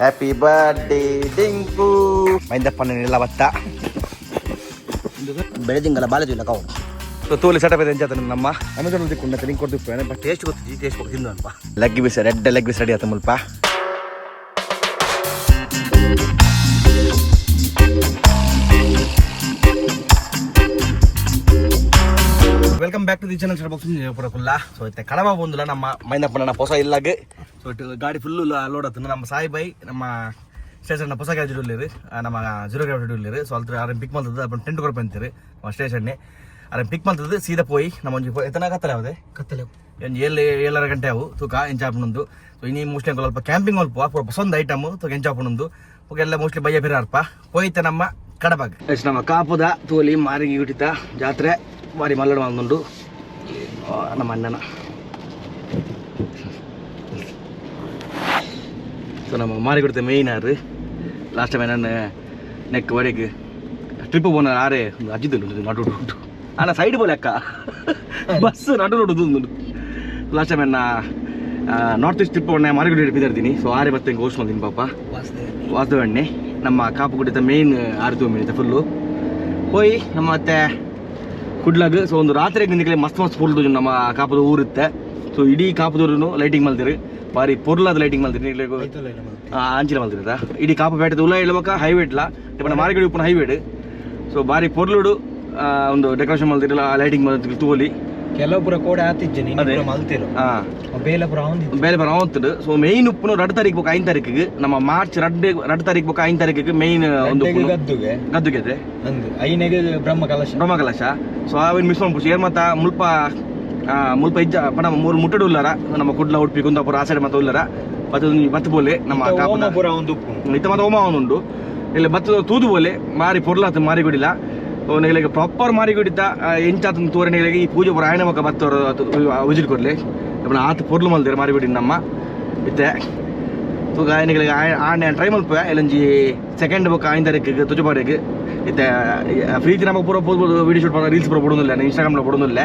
Happy birthday Dinku ಮೈಂದಪ್ಪನ ನಿಲ್ಲವತ್ತ ಬೆಳೆದಿಂಗಲ್ಲ ಬಾಳೆದು ಇಲ್ಲ ಕಾವು ತೋಲಿ ಸಟಪ್ ಇದೆ ಅಂತ ನಮ್ಮ ಅಮೆಜಾನ್ ದಿಕ್ಕು ಲಿಂಕ್ ಕೊಡ್ತಿಪ್ಪೇನೆ ಬಟ್ ಟೇಸ್ಟ್ ಗೊತ್ತಿದ್ದಿ ಟೇಸ್ಟ್ ತಿಂದು ಅಲ್ಪ ಲೆಗ್ ಬಿಸ್ ರೆಡ್ ಲೆಗ್ ಬಿಸ್ ರೆಡಿ ಆಯ್ತು ಮುಲ್ಪ welcome back to the channel ಸರ್ ಬಾಕ್ಸ್ ಪುರಕುಲ್ಲ ಸೊ ಇತ್ತೆ ಕಡಮ ಬಂದಿಲ್ಲ ನಮ್ಮ ಮೈಂದಪ್ಪನ ಹೊಸ ಇಲ್ಲಾಗೆ ಸೊ ಗಾಡಿ ಫುಲ್ಲು ಲೋಡ್ ಆಯ್ತು ನಮ್ಮ ಸಾಯಿ ಬೈ ನಮ್ಮ ಸ್ಟೇಷನ್ ಹೊಸ ಗ್ಯಾರೇಜ್ ಇಡಲಿರಿ ನಮ್ಮ ಜೀರೋ ಗ್ರಾವಿಟಿ ಇಡಲಿರಿ ಸೊ ಅಲ್ಲಿ ಅರೆ ಪಿಕ್ ಮಾಡ್ತದೆ ಅಪ್ಪ ಟೆಂಟ್ ಕೊರಪ ಅಂತೀರಿ ಸ್ಟೇಷನ್ನೇ ಅರೆ ಪಿಕ್ ಮಾಡ್ತದೆ ಸೀದಾ ಪೋಯಿ ನಮ್ಮ ಒಂಜಿ ಎತ್ತನ ಕತ್ತಲೆ ಯಾವುದೇ ಕತ್ತಲೆ ಒಂದು 7 ಗಂಟೆ ಅವು ತೂಕ ಎಂಚಾಪನೊಂದು ಸೊ ಇನ್ನೀ ಮೋಸ್ಟ್ಲಿ ಸ್ವಲ್ಪ ಕ್ಯಾಂಪಿಂಗ್ ಅಲ್ಪ ಪೂರ ಹೊಸೊಂದು ಐಟಮ್ ತೂಕ ಎಂಚಾಪನೊಂದು ಎಲ್ಲ ಮೋಸ್ಟ್ಲಿ ಬಯ್ಯ ಬೇರೆ ಅರ್ಪ ಹೋಯ್ತೆ ನಮ್ಮ ಕಡಬಾಗ ಎಷ್ಟು ನಮ್ಮ ಕಾಪುದ ತೋಲಿ ಮಾರಿಗೆ ಊಟಿತ ಜಾತ್ರೆ ಮಾರಿ ಮಲ್ಲಡ ಒಂದುಂಡು ನಮ್ಮ ಅಣ್ಣನ ಸೊ ನಮ್ಮ ಮಾರಿ ಕೊಡ್ತೆ ಮೇಯ್ನ್ ಯಾರು ಲಾಸ್ಟ್ ಟೈಮ್ ನಾನು ನೆಕ್ ಒಡೆಗೆ ಟ್ರಿಪ್ போன ಆರೆ ಅಜ್ಜಿದ್ದು ನಡು ಉಂಟು ಅಣ್ಣ ಸೈಡ್ ಬೋಲೆ ಅಕ್ಕ ಬಸ್ ನಡು ನೋಡುದು ಲಾಸ್ಟ್ ಟೈಮ್ ನನ್ನ ನಾರ್ತ್ ಈಸ್ಟ್ ಟ್ರಿಪ್ ಒಣ್ಣೆ ಮಾರಿಗುಡಿ ಬಿದ್ದಿರ್ತೀನಿ ಸೊ ಆರೆ ಬತ್ತೆ ಗೋಸ್ಟ್ ಬಂದಿನಿ ಪಾಪ ವಾಸುದೇವ ಎಣ್ಣೆ ನಮ್ಮ ಕಾಪು ಗುಡ್ಡಿದ ಮೇಯ್ನ್ ಆರಿತು ಮೇಯ್ತ ಫುಲ್ಲು ಹೋಯ್ ನಮ್ಮ ಮತ್ತೆ ಕುಡ್ಲಾಗ ಸೊ ಒಂದು ರಾತ್ರಿಗೆ ನಿಂತಲೇ ಮಸ್ತ್ ಫುಲ್ದು ನಮ್ಮ ಕಾಪುದ ಊರುತ್ತೆ ಸೊ ಇಡೀ ಕಾಪುದೂರು ಲೈಟಿಂಗ್ ಮಲ್ದಿರಿ ಬಾರಿ ಪೊರ್ಲಾದ ಲೈಟಿಂಗ್ ಮಲ್ದಿರಿ ಅಂಚಿಲ ಮಲ್ದಿರ ಇಡೀ ಕಾಪು ಬೇಟದ ಉಲ್ಲ ಹೇಳ್ಬೇಕ ಹೈವೇ ಇಟ್ಲ ಇಪ್ಪ ಮಾರಿಗಡಿ ಉಪ್ಪನ ಹೈವೇಡ್ ಸೊ ಬಾರಿ ಪೊರ್ಲುಡು ಒಂದು ಡೆಕೋರೇಷನ್ ಮಲ್ದಿರಲ್ಲ ಲೈಟಿಂಗ್ ಮಲ್ತಿರಿ ತೋಲಿ ಕೆಲವೊಬ್ಬರ ಕೂಡ ಆತಿಜ್ಜನಿ ಮಲ್ತಿರು ಬೇಲೆ ಆವಂತುಡು ಸೊ ಮೇಯ್ನ್ ಉಪ್ಪುನು 2 ತಾರೀಕು ಬೋಕ 5 ತಾರೀಕಿಗೆ ನಮ್ಮ ಮಾರ್ಚ್ 2 ತಾರೀಕು ಬೋಕ 5 ತಾರೀಕಿಗೆ ಮೇಯ್ನ್ ಒಂದು ಗದ್ದುಗೆ ಐನೆಗೆ ಬ್ರಹ್ಮ ಕಲಶ ಸೊ ಅವೇನು ಮಿಸ್ ಮಾಡ್ಬಿಟ್ಟು ಏರ್ ಮತ್ತ ಮುಲ್ಪ ಇಜ್ಜ ಪಣ 3 ಮುಟ್ಟಡು ಉಲ್ಲಾರ ನಮ್ಮ ಕುಡ್ಲ ಉಡುಪಿ ಕುಂದಾಪುರ ಆ ಸೈಡ್ ಮತ್ತೆ ಉಲ್ಲಾರ ಬತ್ತು ಬೋಲೆ ನಮ್ಮ ಇತ್ತ ಮತ್ತೆ ಹೋಮ ಅವನುಂಡು ಇಲ್ಲಿ ಬತ್ತದ ತೂದು ಬೋಲೆ ಮಾರಿ ಪೊರ್ಲಾತ ಮಾರಿಗುಡಿಲ್ಲ ನೆಗಳಿಗೆ ಪ್ರಾಪರ್ ಮಾರಿಗುಡಿತ ಎಂಚಾತ ತೋರೆ ನೆಗಳಿಗೆ ಈ ಪೂಜೆ ಪುರ ಆಯನ ಮಕ್ಕ ಬತ್ತವರು ವಿಸಿಟ್ ಕೊಡ್ಲಿ ಇಪ್ಪನ ಆತ ಪೊರ್ಲು ಮಲ್ದಿರ ಮಾರಿಗುಡಿ ನಮ್ಮ ಇತ್ತೆ ತೂಗ ನೆಗಳಿಗೆ ಆನೆ ಟ್ರೈ ಮಲ್ಪ ಎಲ್ಲಂಜಿ ಸೆಕೆಂಡ್ ಬುಕ್ 5 ತಾರೀಕಿಗೆ ತುಜಪಾಡಿಗೆ ಇತ್ತೆ ಪ್ರೀತಿ ನಮಗೆ ಪೂರ ಪೋದ್ಬೋದು ವಿಡಿಯೋ ಶೂಟ್ ಮಾಡೋ ರೀಲ್ಸ್ ಪೂರ ಬಿಡೋದಿಲ್ಲ ಇನ್ಸ್ಟಾಗ್ರಾಮ್లో ಬಿಡೋದಿಲ್ಲ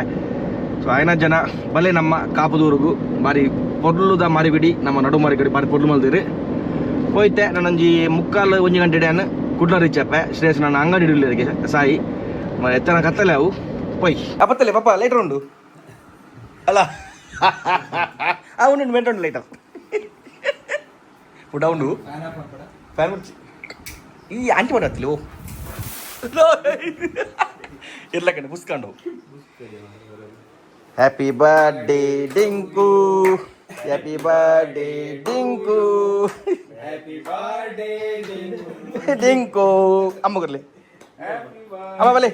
ಸೊ ಆಯ್ನ ಜನ ಬಲೆ ನಮ್ಮ ಕಾಪುದೂರಿಗೂ ಬಾರಿ ಪೊರ್ಲುದ ಮಾರಿಗುಡಿ ನಮ್ಮ ನಡು ಮಾರಿಗುಡಿ ಬಾರಿ ಪೊರ್ಲು ಮಲ್ದಿರಿ ಹೋಯ್ತೆ ನಾನೊಂಜಿ 1 ಗಂಟೆ ಡ್ಯಾನ್ ಕುಡ್ಲ ರೀಚಪ್ಪೆ ಶ್ರೇಯಸ್ ನನ್ನ ಅಂಗಡಿ ಇಡಲಿಕ್ಕೆ ಸಾಯಿ ಎತ್ತನ ಕತ್ತಲೆ ಅವು ಪೊಯ್ ಅಪ್ಪತ್ತಲೆ ಪಾಪ ಲೈಟರ್ ಉಂಡು ಅಲ್ಲ ಉಂಡು ಮೆಂಟ್ ಉಂಡು ಲೈಟರ್ ಊಟ ಉಂಡು ಫ್ಯಾನ್ ಈ ಆಂಟಿ ಮಾಡತ್ತಿಲ್ಲ ಓ ಇರ್ಲಕ್ಕಂಡು ಪುಸ್ಕೊಂಡು happy birthday Dinku happy birthday Dinku happy birthday Dinku ಅಮ್ಮ ಬರ್ಲಿ ಅಮ್ಮ ಬಲೆ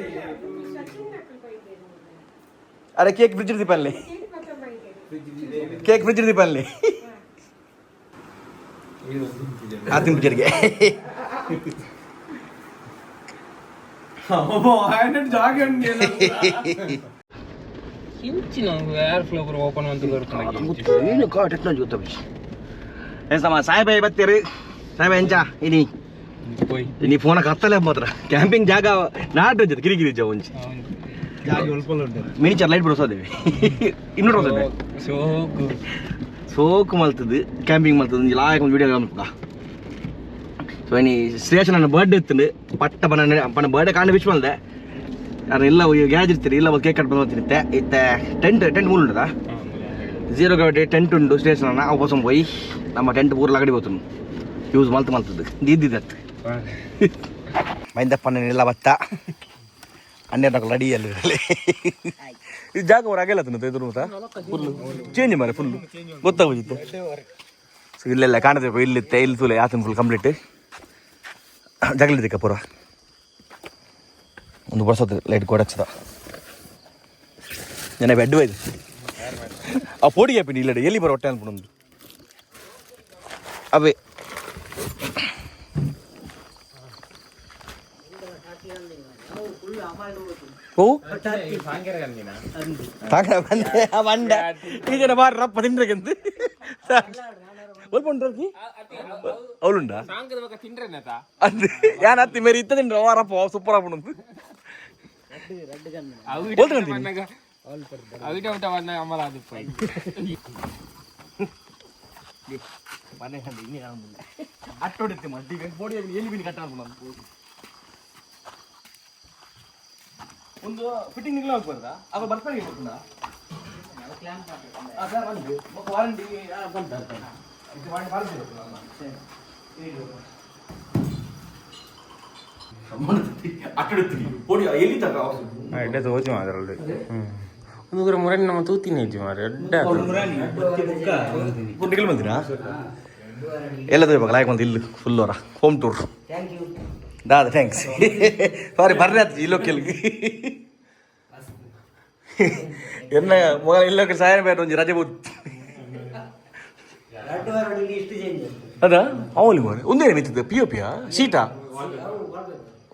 ಅರೆ ಕೇಕ್ ಫ್ರಿಜ್ ದೀಪಲ್ಲಿ ಕೇಕ್ ಫ್ರಿಜ್ ದೀಪಲ್ಲಿ ಆತಿನ ಪಿಕ್ಚರ್ಗೆ ಸಾಹೇಬ ಬತ್ತೀರಿ ಸಾಹೇಬ ಎಂಚ ಇನಿ ಫೋನ ಕತ್ತಲೆ ಮಾತ್ರ ಕ್ಯಾಂಪಿಂಗ್ ಜಾಗ ನಾಟ್ ಇರ್ತದೆ ಕಿರಿಕಿರಿ ಜಾಗ ಒಂಚಿ ಮಿನಿಚರ್ ಲೈಟ್ ಬಿಡಿಸೋದೇವಿ ಇನ್ನೂರು ಸೋಕು ಮಲ್ತದ್ದು ಕ್ಯಾಂಪಿಂಗ್ ಮಲ್ತದ್ದು ಲಾಯಕ್ ಒಂದು ವಿಡಿಯೋ ಗಮನಿಸ್ಕ ಸೊ ಇನಿ ಸ್ಟೇಷನ್ ನನ್ನ ಬರ್ಡೇ ಇತ್ತು ಪಟ್ಟ ಪನ ಬರ್ಡೇ ಕಾಂಡ ವಿಶ್ ಮಲ್ದೆ ನಾನು ಎಲ್ಲ ಗ್ಯಾರೇಜ್ ಇರ್ತೀರಿ ಇಲ್ಲ ಕೇಕ್ ಕಟ್ ಬಂದಿರುತ್ತೆ ಇತ್ತೆ ಟೆಂಟ್ ಮೂಲ ಉಂಟದ ಜೀರೋ ಗ್ರಾವಿಟಿ ಟೆಂಟ್ ಉಂಡು ಸ್ಟೇಷನ್ ಅನ್ನ ಅವಸಂ ಪೋಯಿ ನಮ್ಮ ಟೆಂಟ್ ಪೂರ ಲಗಡಿ ಹೋತು ಯೂಸ್ ಮಲ್ತದ್ದು ದಿದ್ದಿದ್ದತ್ತು ಮೈಂದಪ್ಪನ ಎಲ್ಲ ಬತ್ತ 12 ಅಡಿಯಲ್ಲಿ ಇದು ಜಾಗ ಅವ್ರು ಆಗಿಲ್ಲ ಎದುರು ಫುಲ್ಲು ಚೇಂಜ್ ಮಾರೆ ಫುಲ್ಲು ಗೊತ್ತಾಗೋದಿತ್ತು ಸೊ ಇಲ್ಲೆಲ್ಲ ಕಾಣಬೇಕು ಇಲ್ಲಿತ್ತೆ ಇಲ್ಲಿ ತೂಲೆ ಆತನ ಫುಲ್ ಕಂಪ್ಲೀಟ್ ಜಗಲಿದ್ದಕ್ಕ ಪೂರ ಒಂದು ವರ್ಷದ ಲೈಟ್ ಗೋಡ ಹಚ್ಚದ ಜನ ಬೆಡ್ ಹೋಯ್ತು ಆ ಪೋಡಿಗೆ ಹಾಪಿನಿ ಇಲ್ಲ ಎಲ್ಲಿ ಬರೋ ಹೊಟ್ಟೆ ಅನ್ಬಿಡೊಂದು ಅವೇ ಓ ಬಂದೆ ಈ ಜನ ಬಾರಿ ರಪ್ಪ ತಿಂಡ್ರೆಗೆಂದು ಒಲ್ಪುಂಡ್ರಿ ಅವಳುಂಡಾ ಅದು ಯಾನ್ ಹತ್ತಿ ಮೇರಿ ಇತ್ತ ತಿಂಡ್ರ ವಾರಪ್ಪ ಸೂಪರ್ ಆಗ್ಬಿಡು ಮನೆ ಇನ್ನೇ ಅಟ್ಟೊಡುತ್ತೆ ಮಡ್ಡಿಗೆ ಬೋಡಿಯಲ್ಲಿ ಎಲ್ಲಿ ಬಿನಿ ಕಟ್ಟ ನಾನು ಒಂದು ಫಿಟ್ಟಿಂಗ್ ನಿಲ್ಲ ಹೋಗ್ಬಾರ್ದಾ ಅವ ಬರ್ತಾರೆ ಗೊತ್ತುಂಟಾ ಅದ ಬಂದು ವಾರಂಟಿ ಬಂತ ಇದು ಮಾಡಿ ಅಟ್ಟೊಡುತ್ತೀನಿ ಬೋಡಿ ಎಲ್ಲಿ ತಗ ಎಡ್ಡೆ ತಗೋತಿ ಅದರಲ್ಲಿ ಒಂದು ಮುರಾನಿ ನಮ್ಮ ತೂತಿನಿ ಇದ್ವಿ ಮಾರೆ ಎಡ್ಡೆ ಗುಡ್ಡಿಗಳು ಬಂದಿರಾ ಎಲ್ಲದು ಇವಾಗ ಲಾಯ್ಕ್ ಬಂದು ಇಲ್ಲಿ ಫುಲ್ ಅವರ ಹೋಮ್ ಟೂರ್ ದಾದ ಥ್ಯಾಂಕ್ಸ್ ಸಾರಿ ಬರ್ರಿ ಆಯ್ತು ಈ ಲೋಕಲ್ಗೆ ಎನ್ನ ಮಗ ಇಲ್ಲೋಕೆ ಸಾಯನ ಬೇಡ ಒಂದು ರಜೆ ಬೋದು ಅದಾ ಅವಲಿ ಮರ ಒಂದೇನು ಮಿತ್ತಿದ್ದ ಪಿ ಒ ಪಿಯಾ ಶೀಟಾ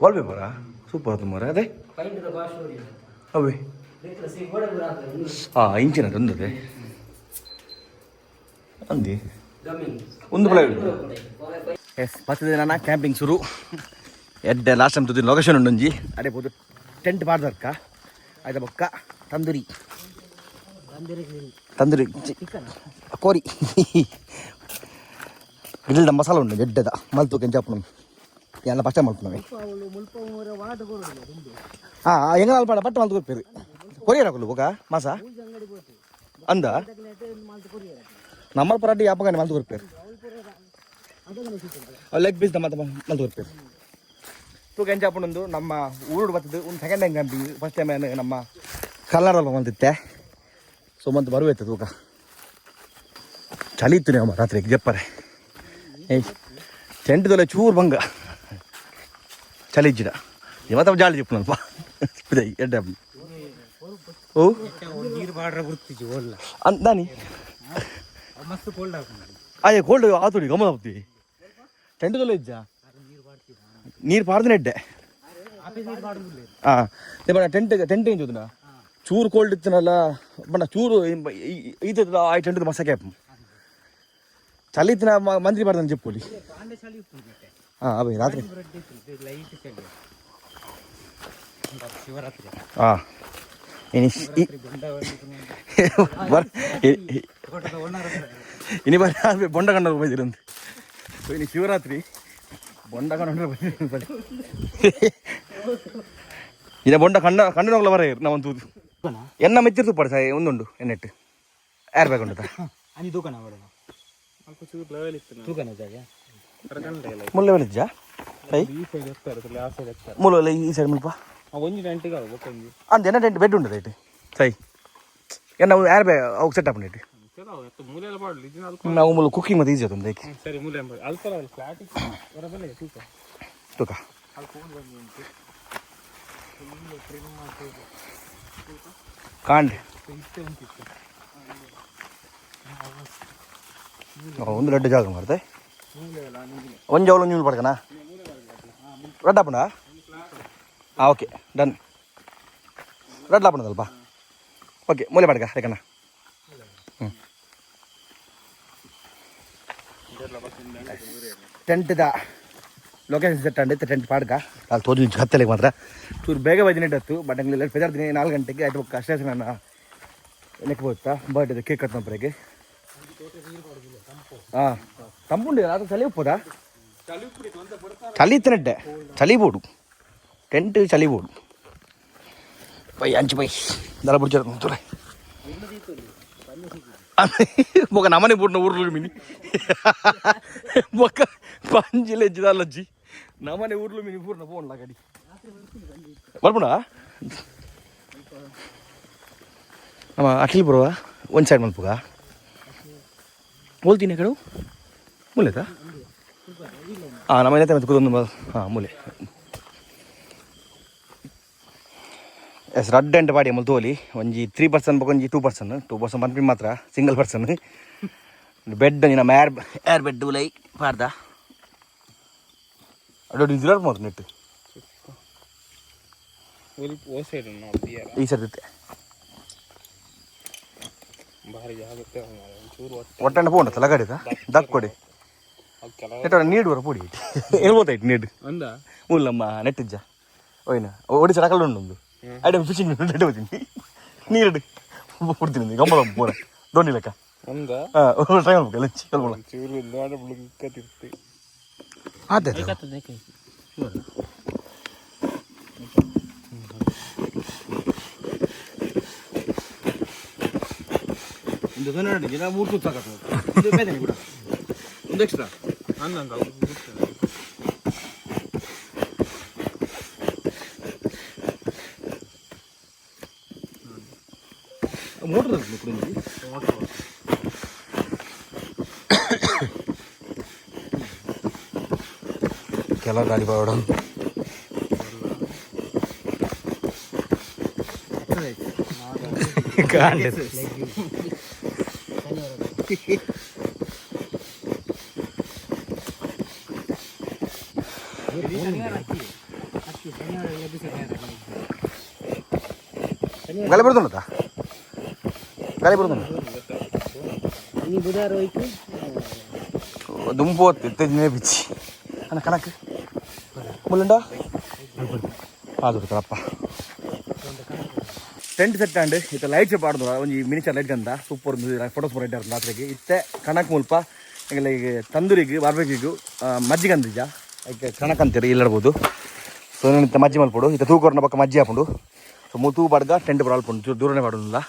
ವಾಲ್ಪೇಪರಾ ಸೂಪರ್ ಅದು ಮರ ಅದೇ ಅವೇ ಇಂಚಿನ ತಂದದೆ ಅಂದಿ ಒಂದು ಪ್ಲೇಟ್ ಎಸ್ ಬರ್ತದೆ ನಾನು ಕ್ಯಾಂಪಿಂಗ್ ಶುರು ಎಡ್ಡೆ ಲಾಸ್ಟ್ ಟೈಮ್ ತುದಿ ಲೊಕೇಶನ್ ಉಂಡೊಂಜಿ ಅದೇ ಬೋದು ಟೆಂಟ್ ಬಾರ್ದರ್ಕ ಆಯ್ತಾ ಬೊಕ್ಕ ತಂದೂರಿ ಕೋರಿ ಗ್ರಿಲ್ದ ಮಸಾಲ ಉಂಡು ಎಡ್ಡೆದ ಮಲ್ತು ಕೆಂಚಾಪುಣ ಎಲ್ಲ ಫಸ್ಟ್ ಟೈಮ್ ಮಲ್ಪುನವೆ ಎಂಗ ಅಲ್ಪಾಡ ಪಟ್ಟು ಮಲ್ತು ಕೊಡ್ಪೇರು ಕೊರಿಯರ್ ಹಾಕಲು ಬೊಕ ಮಾಸ ಅಂದ ನಮ್ಮ ಪರಾಟಿ ಯಾಪಗಾನೆ ಮಲ್ತು ಕೊಡ್ಪೇರು ಲೆಗ್ ಪೀಸ್ ಮತ್ತೆ ಮಲ್ತು ಕೊಡ್ಪೇರು ತೂ ಕೆಂಚಾಪುಣೊಂದು ನಮ್ಮ ಊರು ಬರ್ತದೆ ಒಂದು second time camping first time ನಮ್ಮ ಕಲ್ನಾಡಲ್ಲಿ ಬಂದಿತ್ತೆ ಸೊ ಮತ್ತೆ ಬರುವೈತೆ ತೂಕ ಚಳಿ ಇತ್ತು ನಮ್ಮ ರಾತ್ರಿಗೆ ಜಪ್ಪರೆ ಏಯ್ ಟೆಂಟ್ದೊಲೆ ಚೂರು ಭಂಗ ಚಳಿ ಇಜ್ಜಿಡ ಇವತ್ತು ಜಾಳಿ ಚಿಪ್ಪು ನಲ್ಪ ಎಡ್ಡೆ ಓ ನೀರು ಬಾಡ್ರ ಗುರ್ತಿಜಿ ಒಲ್ಲ ಅಂದಾನಿ ಮಸ್ತ್ ಕೋಲ್ಡ್ ಅಯ್ಯ ಕೋಲ್ಡ್ ಆತುಡಿ ಗಮನ ಹೋಗ್ತೀವಿ ಟೆಂಟ್ದೊಲೆ ಇಜ್ಜ ನೀರು ಪಾರ್ದನೆ ಎಡ್ಡೆ ಹಾಂ ಟೆಂಟ್ ಏನ್ ಚೂದನ ಚೂರು ಕೋಲ್ಡ್ ಇತ್ತನಲ್ಲ ಬಣ್ಣ ಚೂರು ಈತದ ಆ ಟೆಂಟ್ ಮಸ ಕ್ಯಾಪ್ ಚಳಿ ಇತ್ತಿನ ಮಂತ್ರಿ ಬಾರ್ದನ್ ಚೆಪ್ಪುಲಿ ಹಾಂ ಅಭಯ್ ರಾತ್ರಿ ಹಾಂ ಇನಿ ಬರ್ರಿ ಬೊಂಡ ಕಂಡ ಬಂದಿರಂತೆ ಇನಿ ಶಿವರಾತ್ರಿ ಬೊಂಡ ಕಂಡು ಇನ್ನ ಬೊಂಡ ಕಂಡು ಬರ ನಾವಂತೂ ಎನ್ನ ಮೆಚ್ಚಿರ್ತು ಪಡ ಸಾಯಿ ಒಂದುಂಡು ಎನ್ನೆಟ್ಟು ಯಾರು ಬೇಕುಂಟ అని దూకన వాడు దూకన జాగా ಮುಳ್ಳು ಬೆಳಿಜ್ಜ ಸೈ ಮುಳ್ಳು ಈ ಸೈಡ್ ಮುಲ್ಪ ಅಂದ ಎನ್ನ ಟೆಂಟ್ ಬೆಡ್ ಉಂಟು ರೈಟ್ ಸೈ ಎನ್ನ ಯಾರು ಬೇ ಅವು ಸೆಟ್ ಅಪ್ ನೆಟ್ಟು ನಾವು ಮುಳ್ಳು ಕುಕಿಂಗ್ ಮತ್ತೆ ಈಜಿ ಆತಂದು ತೂಕ ಕಾಂಡೆ ಒಂದು ದೊಡ್ಡ ಜಾಗ ಮಾಡ್ತೆ ಒಂದು ಜವಳು ನೀವು ಪಡ್ಕನಾ ರೆಡ್ ಹಾಪಣ ಹಾಂ ಓಕೆ ಡನ್ ರೆಡ್ ಹಾಪಣದಲ್ಪ ಓಕೆ ಮೂಲೆ ಪಡ್ಕ ರೇಕಣ್ಣ ಟೆಂಟ್ದ ಲೊಕೇಶನ್ ಸೆಟ್ ಅಂಡಿತ್ತು ಟೆಂಟ್ ಪಾಡ್ಕ ಅಲ್ಲಿ ತೋಜು ಹತ್ತಲಿಗೆ ಮಾತ್ರ ಚೂರು ಬೇಗ ಬದಿನಿಟ್ಟು ಬಟ್ ಹಂಗೆ ಬೆದರ್ತೀನಿ 4 ಗಂಟೆಗೆ ಆಯ್ತು ಅಷ್ಟೇ ನಾನು ನೆಕ್ಬೋತ್ತಾ ಬರ್ಡೇ ಕೇಕ್ ಕಟ್ ನಂಬರಿಗೆ ಹಾಂ ತಂಪುಂಡಿ ಅದು ಚಳಿ ಉಪ್ಪುದಾ ಚಳಿ ಇತ್ತನಡ್ಡೆ ಚಳಿ ಬೋಡು ಟೆಂಟ್ ಚಳಿ ಬೋಡು ಪೈ ಅಂಚು ಪೈ ದರ ಬಿಡ್ಚಾರ ಮೊಕ್ಕ ನಮ್ಮನೆ ಬೂಡ್ನ ಊರ್ಲು ಮಿನಿ ಮೊಕ್ಕ ಪಂಜಿಲೆ ಜಿದಾಲಜ್ಜಿ ನಮ್ಮನೆ ಊರ್ಲು ಮಿನಿ ಪೂರ್ಣ ಫೋನ್ ಗಾಡಿ ಬರ್ಬೋಣ ನಮ್ಮ ಅಖಿಲ್ ಬರುವ ಒಂದು ಸೈಡ್ ಮಲ್ಪುಗ ಹೋಲ್ತೀನಿ ಕಡೆ ಮೂಲೆತಾ ಹಾಂ ನಮ್ಮ ಜೊತೆ ಮತ್ತೆ ಕೂದೊಂದು ಹಾಂ ಮೂಲೆ ಎಸ್ ರಡ್ ಎಂಟು ಪಾಡಿ ಮಲ್ ತೋಲಿ ಒಂಜಿ 3% ಬೊಕೊಂಜಿ 2% ಬಂದ್ಬಿಟ್ಟು ಮಾತ್ರ ಸಿಂಗಲ್ ಪರ್ಸನ್ ಬೆಡ್ ನಮ್ಮ ಏರ್ ಬೆಡ್ ಲೈ ಪಾರ್ದ ಅಡ್ಡು ಇದ್ರ ಮಾತ್ರ ನೆಟ್ಟು ಈ ಸರ್ತಿ ಒಟ್ಟಂಡ ಪೋಂಡ ಲಗಾಡಿದ ದಕ್ಕೊಡಿ ನೀಡು ಬರ ಪುಡಿ ಹೇಳ್ಬೋದಾಯ್ತು ನೀಡು ಮೂಲಮ್ಮ ನೆಟ್ಟಿಜ್ಜ ಓಯ್ನ ಒಡಿಸ ರಕಲ್ ಉಂಡು ಅಡೆ ಫಿಶಿಂಗ್ ನೆಟ್ಟು ಹೋಗ್ತೀನಿ ನೀರು ಕೊಡ್ತೀನಿ ಗಮ್ಮಲ ಪೂರ ದೋಣಿ ಲೆಕ್ಕ ಟ್ರೈ ಮಾಡ್ಬೇಕು ಅದೇ ಒಂದು ದಿನ 3 ತೂತು ಸಾಕಾಗ್ತದೆ ಕೂಡ ಒಂದು ಎಕ್ಸ್ಟ್ರಾ ಮೋಟರ್ ಕೆಲವು ಗಾಡಿ ಬಾಡ ಗಾಳಿ ಬರ್ತುಂಟ ಗಾಳಿ ಬರ್ತುಂಟ ದುಂಪು ಎತ್ತನೇ ಬಿಚ್ಚಿ ಅಣ್ಣ ಕಣಕ್ಕೆ ಮುಳ್ಳುಂಡ ಅದು ಬಿಡ್ತಾರಪ್ಪ ಟೆಂಟ್ ಸೆಟ್ ಆಂಡ್ ಇತ್ತ ಲೈಟ್ಸ್ ಪಾಡ್ದು ಒಂಜಿ ಮಿನಿಚರ್ ಲೈಟ್ ಗಂಧ ಸೂಪರ್ ಫೋಟೋಸ್ ಬರೈಟ್ ರಾತ್ರಿಗೆ ಇತ್ತೆ ಕಣಕ್ ಮುಲ್ಪ ಎಂಗಲ ಈಗ ತಂದೂರಿಗೆ ಬಾರ್ಬೇಕಿಗೂ ಮಜ್ಜಿ ಗಂಧಿಜ ಈಗ ಕಣಕ್ ಅಂತೀರಿ ಇಲ್ಲಿಡ್ಬೋದು ಸೊ ಇತ್ತ ಮಜ್ಜಿ ಮಲ್ಪಡು ಇತ್ತ ತೂಕೋರ್ನ ಪಕ್ಕ ಮಜ್ಜಿ ಹಾಕೊಂಡು ಸೊ ತೂ ಬಾಡ್ಗ ಟೆಂಟ್ ಬರ ಅಲ್ಪುಂಡು ಚೂರು ದೂರನೇ ಪಾಡೋದಿಲ್ಲ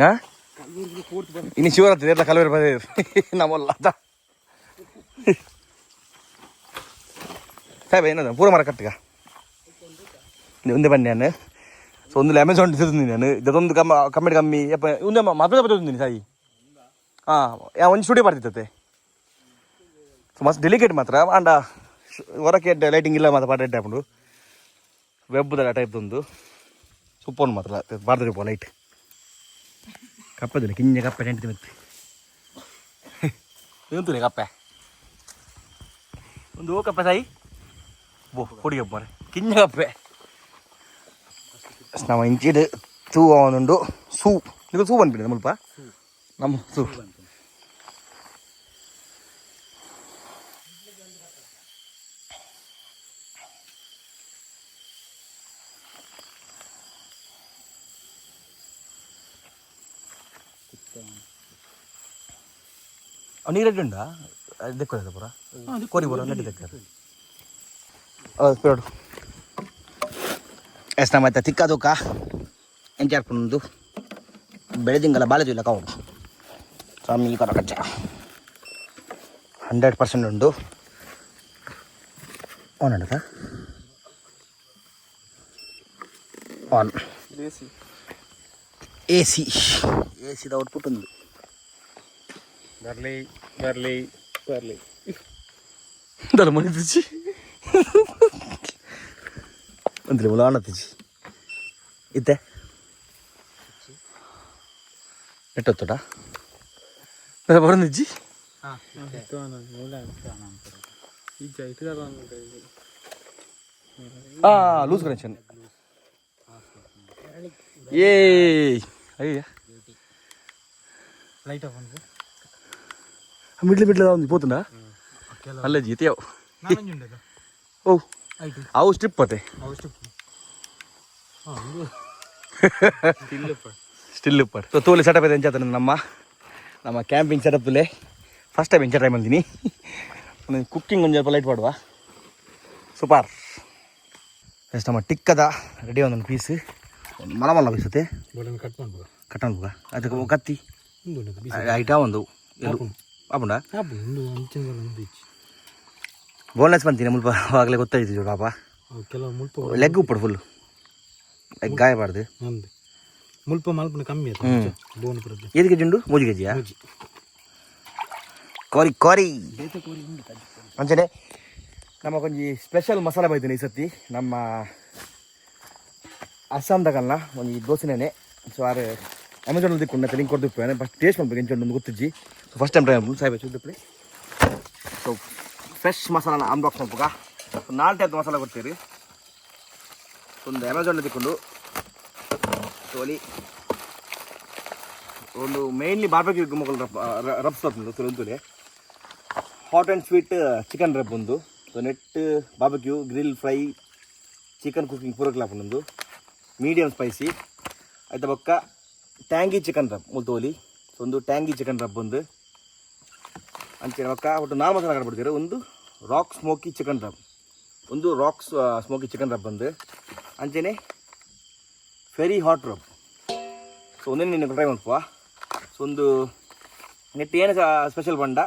ಹಾಂ ಇನ್ನು ಶಿವರಾತ್ರಿ ಎಲ್ಲ ಕಲವೇರು ಬರೀ ನಮ್ಮಲ್ಲ ಸಾಹೇಬ ಏನದ ಪೂರ ಮರ ಕಟ್ಟಗ ಒಂದೇ ಬನ್ನಿ ನಾನು ಸೊ ಒಂದು ಅಮೆಝಾನ್ ತಿಂದಿನಿ ನಾನು ಇದೊಂದು ಕಮ್ಮಿ ಕಮ್ಮಿ ಯಪ್ಪ ಒಂದೇ ಮಾತ್ರ ತಿಂದಿನಿ ಸಾಯಿ ಹಾಂ ಒಂದು ಸ್ಟುಡಿಯೋ ಬರ್ತಿತ್ತತೆ ಸೊ ಮಸ್ತ್ ಡೆಲಿಕೇಟ್ ಮಾತ್ರ ಆಂಡ ಹೊರಕ್ಕೆ ಲೈಟಿಂಗ್ ಇಲ್ಲ ಮಾತ್ರ ಪಾಟ ಹಾಕೊಂಡು ವೆಬ್ದ ಟೈಪ್ದೊಂದು ಸೂಪರ್ ಮಾತ್ರ ಬಾರ್ದ್ರಿಪ್ಪ ಲೈಟ್ ಕಪ್ಪದಿಲ್ಲ ಕಿಂಜ ಕಪ್ಪೆ ಟೆಂಟ್ ಮತ್ತೆ ಎಂತೂ ಕಪ್ಪೆ ಒಂದು ಕಪ್ಪೆ ಸಾಯಿ ಬೋ ಕೊಡಿಯಪ್ಪ ಮಾರೆ ಕಿಂಜ ಕಪ್ಪೆ ನಮ್ಮ ಇಂಚಿಡ್ ಸೂ ಅವನುಂಡು ಸೂ ನೀವು ಸೂ ಬಂದ್ಬಿಡಿ ನಮ್ಮಲ್ಪ ನಮ್ಮ ಸೂ ನೀರಡ್ಡುಂಡ ದೆಕ್ಕೋದ ಪುರ ಕೋರಿ ಬರೋ ನಡ್ಡಿ ದೆಕ್ಕ ಪೇಡು ಎಸ್ ನಮ್ಮ ಆಯ್ತಾ ತಿಕ್ಕ ತೂಕ ಎಂಚಾರ್ಪುಂದು ಬೆಳೆದಿಂಗಲ್ಲ ಬಾಳೆದಿಲ್ಲ ಕಾವು ಸ್ವಾಮಿ ಕರ ಕಚ್ಚ 100% ಉಂಡು ಆನ್ ಅಡ್ಡ ಆನ್ ಎ ಸಿದ ಔಟ್ಪುಟ್ ಒಂದು ಬರ್ಲಿ ಬರ್ಲಿ ಬರ್ಲಿ ದಲ್ಲ ಮನೆ ತಿಚ್ಚಿ ಒಂದಿಲ್ಲ ಮುಲ ಅಣ್ಣ ತಿಚ್ಚಿ ಇತ್ತೆ ನೆಟ್ಟೊತ್ತಡ ಬರಂದಿಜ್ಜಿ ಲೂಸ್ ಕನೆಕ್ಷನ್ ಏ ಅಯ್ಯ ಲೈಟ್ ಆಫ್ ಮಿಡ್ಲಿ ಒಂದು ಪೋತುಂಡ ಅಲ್ಲ ಜೀತಿ ಅವು ಓ ಅವು ಸ್ಟ್ರಿಪ್ ಅತ್ತೆ ಸ್ಟಿಲ್ ಉಪ್ಪರ್ ಸೊ ತೋಲಿ ಸೆಟಪ್ ಇದೆ ಎಂಚಾತ ನಮ್ಮ ಕ್ಯಾಂಪಿಂಗ್ ಸೆಟಪ್ಲೆ ಫಸ್ಟ್ ಟೈಮ್ ಎಂಜಾಯ್ ಬಂದಿನಿ ಕುಕ್ಕಿಂಗ್ ಒಂದು ಸ್ವಲ್ಪ ಲೈಟ್ ಮಾಡುವ ಸೂಪರ್ ಎಷ್ಟು ನಮ್ಮ ಟಿಕ್ಕದ ರೆಡಿ ಒಂದೊಂದು ಪೀಸ್ ಒಂದು ಮಲ ಪೀಸತ್ತೆ ಕಟ್ ಮಾಡ್ಬೋದು ಕಟ್ ಮಾಡ್ಬೋಗ ಅದಕ್ಕೆ ಕತ್ತಿ ಐಟಾ ಒಂದು ಎರಡು ಆಪುಂಡ ಬೋನ್ಲೆಸ್ ಬಂತೀನಿ ಮುಲ್ಪ ಆಗಲೇ ಗೊತ್ತಾಯ್ತು ಚೂಡು ಪಾಪ ಕೆಲವು ಮುಲ್ಪ ಲೆಗ್ ಉಪ್ಪಡು ಫುಲ್ಲು ಲೆಗ್ ಗಾಯಬಾರ್ದು ಮುಲ್ಪ ಮಲ್ಪನ ಕಮ್ಮಿ ಬೋನ್ ಏದು ಕೆಜಿ ಉಂಡು 3 ಕೆಜಿಯಾ ಕೋರಿ ಅಂಚನೆ ನಮ್ಮ ಕೊಂಚಿ ಸ್ಪೆಷಲ್ ಮಸಾಲ ಬೈತೀನಿ ಈ ಸತಿ ನಮ್ಮ ಅಸ್ಸಾಂದಾಗಲ್ಲ ಒಂದು ದೋಸೆನೇ ಸೊ ಆರು ಅಮೆಝಾನಲ್ಲಿ ದಿಕ್ಕೊಂಡು ಲಿಂಕ್ ಕೊಡ್ದಿಪ್ಪೇನೆ ಫಸ್ಟ್ ಟೇಸ್ಟ್ ಮಾಡ್ಬೇಕು ಎಂಚೊಂದು ಗೊತ್ತಿಜ್ಜಿ ಸೊ ಫಸ್ಟ್ ಟೈಮ್ ಟ್ರೈ ಮಾಡ್ಬೋದು ಸಾಹೇಬ್ ಚೂಡಿಪ್ಪಿ ಸೊ ಫ್ರೆಶ್ ಮಸಾಲಾನ ಅನ್ಬಾಕ್ಸ್ ಮಾಡ್ಬೇಕ ಸೊ 4 ಟೈಪ್ ಮಸಾಲ ಕೊಡ್ತೀರಿ ಒಂದು ಅಮೆಝಾನಲ್ಲಿ ದಿಕ್ಕೊಂಡು ಸೋಲಿ ಒಂದು ಮೇನ್ಲಿ ಬಾರ್ಬೆಕ್ಯೂ ಗುಮ್ಮಗಳು ರಬ್ಸ್ ಬರ್ತದೆ ತುಳಿ hot and sweet chicken rub ಒಂದು ಸೊ ನೆಟ್ barbecue grill fry chicken cooking ಪೂರಕ್ಲಾಪ್ ಒಂದು ಮೀಡಿಯಮ್ ಸ್ಪೈಸಿ ಆಯ್ತಾ ಬೊಕ್ಕ ಟ್ಯಾಂಗಿ ಚಿಕನ್ ರಬ್ ಮುಲ್ತೋಲಿ ಸೊ ಒಂದು ಟ್ಯಾಂಗಿ ಚಿಕನ್ ರಬ್ ಒಂದು ಅಂಚೆ ಒಕ್ಕ ಒಟ್ಟು 4 ಮಸಾಲ ಹಾಕ್ಬಿಡ್ತೀರಿ. ಒಂದು ರಾಕ್ ಸ್ಮೋಕಿ ಚಿಕನ್ ರಬ್, ಒಂದು ರಾಕ್ ಸ್ಮೋಕಿ ಚಿಕನ್ ರಬ್ ಬಂದು ಅಂಚೆನೆ ಫೆರಿ ಹಾಟ್ ರಬ್. ಸೊ ಒಂದೇ ನೀನು ಟ್ರೈ ಮಾಡ್ಕೋ. ಸೊ ಒಂದು ನೆಟ್ಟು ಏನು ಸ್ಪೆಷಲ್ ಬಂಡ.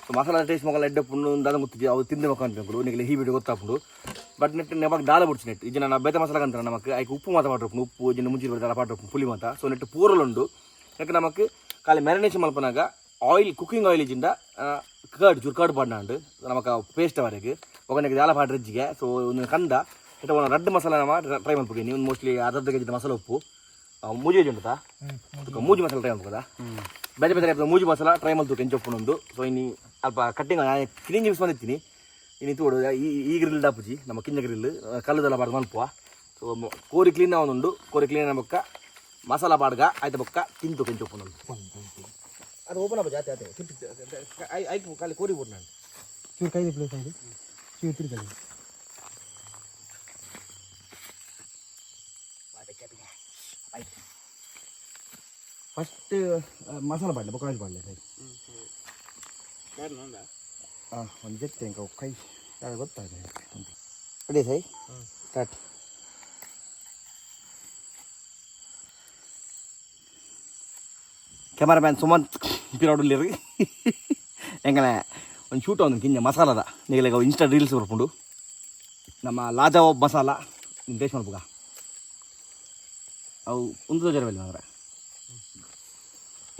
ಸೊ ಮಸಾಲ ಟೇಸ್ಟ್ ಮಕ್ಕಳ ಎಡ್ಡೆ ಪುಣ್ಣು ದಾದ ಗೊತ್ತಿದ್ದೆ ಅವು ತಿಂದು ಮಕ್ಕ ಅನ್ಬೇಕು ನಿಮಗೆ ಈ ವಿಡಿಯೋ ಗೊತ್ತಾಪುಂಡು. ಬಟ್ ನೆಟ್ಟು ನೆವಾಗ ದಾಲ ಬಿಡ್ಸಿ ನೆಟ್ಟು ಇದು ನಾನು ಬೇತ ಮಸಾಲ ಅಂತಾರೆ ನಮಗೆ ಐಕೆ ಉಪ್ಪು ಮಾತ್ರ ಪಾಡ್ರಪ್ಪು, ಉಪ್ಪು ಇನ್ನು ಮುಂಚೆ ಬರ್ತಾರೆ ಪಾಡ್ರಪ್ಪು ಪುಲಿ ಮಾತ. ಸೊ ನೆಟ್ಟು ಪೂರಲುಂಡು ಯಾಕೆ ನಮಗೆ ಖಾಲಿ ಮ್ಯಾರಿನೇಷನ್ ಮಲ್ಪನಾಗ ಆಯಿಲ್ ಕುಕಿಂಗ್ ಆಯಿಲ್ ಇಜಿಂದ ಕರ್ಡ್ ಚೂರು ಕರ್ಡ್ ಪಾಡ್ನಾಂಡು ನಮಗೆ ಪೇಸ್ಟ್ ಅವರಿಗೆ ಒಗ್ಗರಣೆಗೆ ದಾಲ ಪಾಡ್ರ ಹೆಜ್ಜಿಗೆ. ಸೊ ಒಂದು ಕಂದ ನೆಟ್ಟು ಒಂದು ರಡ್ಡು ಮಸಾಲ ನಮ್ಮ ಟ್ರೈ ಮಾಡ್ಬೇಕು. ನೀವು ಮೋಸ್ಟ್ಲಿ ಅರ್ಧ ಕೆಜಿ ಮಸಾಲ ಉಪ್ಪು ಮೂಜಿ ಉಂಟಾ ಮೂಜಿ ಮಸಾಲ ಟ್ರೈ ಮಾಡ್ಬೋದಾ? ಬೇರೆ ಬೇರೆ ಮೂಜಿ ಮಸಾಲ ಟ್ರೈ ಮಾಡ್ತು ಕೆಂಚೊಪ್ಪುನೊಂದು. ಸೊ ಇನ್ನು ಸ್ವಲ್ಪ ಕಟ್ಟಿಂಗ್ ಕ್ಲೀನ್ ಯೂಸ್ ಬಂದಿರ್ತೀನಿ ಇನ್ನು ತೋಡು ಈ ಗ್ರಿಲ್ ಡಾಪುಜಿ ನಮ್ಮ ಕಿಂಜ ಗ್ರಿಲ್ ಕಲ್ಲುದೆಲ್ಲ ಬಾರ್ದು ಮಲ್ಪುವ. ಸೊ ಕೋರಿ ಕ್ಲೀನ್ ಒಂದು ಕೋರಿ ಕ್ಲೀನ್ ಬೊಕ್ಕ ಮಸಾಲ ಬಾಡ್ಗ ಆಯ್ತು ಬೊಕ್ಕ ತಿಂತು ಕೆಂಚೊಪ್ಪುನೊಂದು ಅದು ಓಪನ್ ಆಗ ಜಾತಿ ಆಯ್ತು ಆಯ್ತು ಖಾಲಿ ಕೋರಿ ಬಿಟ್ಟು ನಾನು ಚೂರು ಕೈದು ಪ್ಲೇಸ್ ಆಗಿ ಚೂರು ತಿರ್ಗಲಿ ಫಸ್ಟ್ ಮಸಾಲ ಬಾಡಲೆ ಬೊಕ್ಕ ಬಾಡಲೆ ಸೈ ಹಾಂ ಒಂದು ಜೊತೆ ಕೈ ಯಾರು ಗೊತ್ತಾಗಿದೆ ರೆಡಿ ಸೈ ಸ್ಟಾರ್ಟ್. ಕ್ಯಾಮರಾಮ್ಯಾನ್ ಸುಮಂತ್ ಪಿರಾಡುಲ್ಲಿರಿ ಹೆಂಗನೆ ಒಂದು ಶೂಟ್ ಒಂದು ಕಿಂಜ ಮಸಾಲದ ನೀಗ ಇನ್ಸ್ಟಾ ರೀಲ್ಸ್ ಬರ್ಕೊಂಡು ನಮ್ಮ ಲಾಜವಾಬ್ ಮಸಾಲ ನಿಮ್ಮ ಟೇಸ್ಟ್ ಮಾಡ್ಬೋಗ ಅವು ಒಂದು ಜರವಲ್ಲಿ ಮಾತ್ರ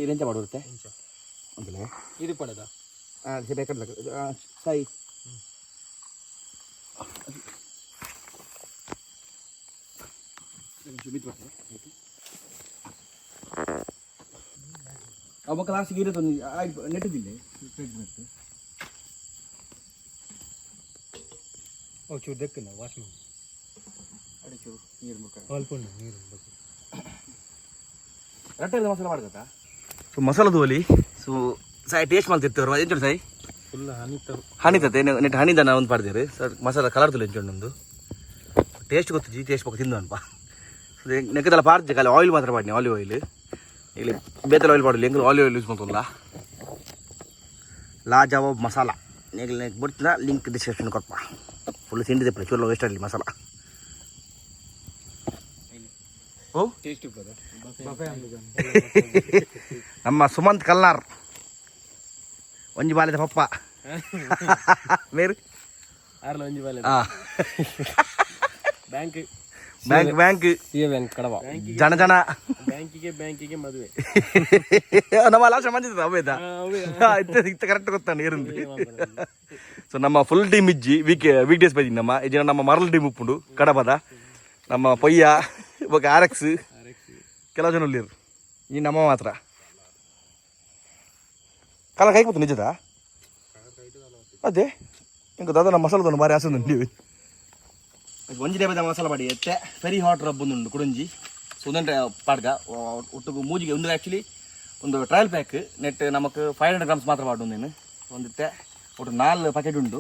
ಇದು ಎಂಚ ಮಾಡಿರುತ್ತೆ ಅಂತಲೇ ಇದು ಪಡೆದ ಹಾಂ ಬೇಕಾದ ಸಾಯಿ ಅವ ಕ್ಲಾಸಿಗೆ ಇರುತ್ತೆ ಒಂದು ನೆಟ್ಟಿದ್ದಿಲ್ಲ ಓ ಚೂರು ದಕ್ಕನ ವಾಶ್ ಮಾಡಿ ಅಡಿ ಚೂರು ನೀರು ಮುಖ ಅಲ್ಪ ನೀರು ಬೇಕು ರಟ್ಟೆ ಮಸಾಲ ಮಾಡ್ಬೇಕಾ? ಸೊ ಮಸಾಲದ ಒಲಿ ಸೊ ಸಾಯಿ ಟೇಸ್ಟ್ ಮಾಡ್ತಿರ್ತೇವ್ರು ಎಂಚು ಸಾಯಿ ಫುಲ್ ಹನಿತತೆ ನೆಟ್ಟು ಹನಿದನ ಒಂದು ಪಾಡ್ದಿರಿ ಸರ್ ಮಸಾಲ ಕಲರ್ ತುಲಿ ಎಂಚೊಂದು ಟೇಸ್ಟ್ ಗೊತ್ತು ಟೇಸ್ಟ್ ಬೇಕು ತಿಂದು ಅನ್ಪ ನೆಕ್ಕದೆಲ್ಲ ಪಾಡ್ದೆ ಖಾಲಿ ಆಯಿಲ್ ಮಾತ್ರ ಪಾಡ್ನಿ ಆಲಿವ್ ಆಯಿಲ್ ಇಲ್ಲಿ ಬೇತಲ್ ಆಯಿಲ್ ಪಾಡಲಿ ಹೆಂಗೆ ಆಲಿವ್ ಆಯಿಲ್ ಯೂಸ್ ಮಾಡ್ತಲ್ಲ ಲಾಜವಾಬ್ ಮಸಾಲ ನೆಗ್ ಬಿಡ್ತಿಲ್ಲ ಲಿಂಕ್ ಡಿಸ್ಕ್ರಿಪ್ಷನ್ ಕೊಡಪ್ಪ ಫುಲ್ ತಿಂಡಿದೆ ಪ್ಲೇ ಚೂರು ವೇಸ್ಟ್ ಆಗಲಿ ಮಸಾಲ ಓ ಟೇಸ್ಟ್ ನಮ್ಮ ಸುಮಂತ್ ಕಲ್ನಾರ್ ಒಂಜಿ ಬಾಲಿದ ಪಪ್ಪ ಬೇರೆ ಆರ್ಲ ಒಂಜಿ ಬಾಲೆ bank bank bank CA bank ಕಡವ ಜನ ಜನ ಬ್ಯಾಂಕಿಗೆ ಮದುವೆ ನಮ್ಮ ಲಾಸ್ಟ್ ಮಂದಿದ ಅವೇದ ಇತ್ತ ಕರೆಕ್ಟ್ ಗೊತ್ತಾನೆ ಇருந்து ಸೊ ನಮ್ಮ ಫುಲ್ ಟೀಮ್ ಇಜ್ಜಿ ವೀಕ್ ಡೇಸ್ ಬೈದಿ ನಮ್ಮ ಈ ಜನ ನಮ್ಮ ಮರಲ್ ಟೀಮ್ ಉಪ್ಪುಂಡು ಕಡಪದ ನಮ್ಮ ಪೊಯ್ಯ ಇವಾಗ ಆರ್ಎಕ್ಸ್ ಕೆಲವು ಜನ ಉಳ್ಳಿರು ಈ ನಮ್ಮ ಮಾತ್ರ ಕಲ ಕೈ ಕೂತು ನಿಜದ ಅದೇ ಇಂಕ ದಾದ ನಮ್ಮ ಮಸಾಲದನ್ನು ಬಾರಿ ಆಸೆ ನೀವು ಒಂಜಿ ಡೇಬದ ಮಸಾಲ ಬಾಡಿ ಎತ್ತೆ ಫೆರಿ ಹಾಟ್ ರಬ್ ಒಂದು ಕುಡಂಜಿ ಸೊ ಒಂದಂటే ಪಾಡ್ಗ ಒಟ್ಟಿಗೆ ಮೂಜಿಗೆ ಒಂದು ಆ್ಯಕ್ಚುಲಿ ಒಂದು ಟ್ರಯಲ್ ಪ್ಯಾಕ್ ನೆಟ್ ನಮಕ್ 500 ಗ್ರಾಮ್ಸ್ ಮಾತ್ರ ಪಾಡು ನೀನು ಒಂದಿತ್ತೆ ಒಟ್ಟು 4 ಪ್ಯಾಕೆಟ್ ಉಂಟು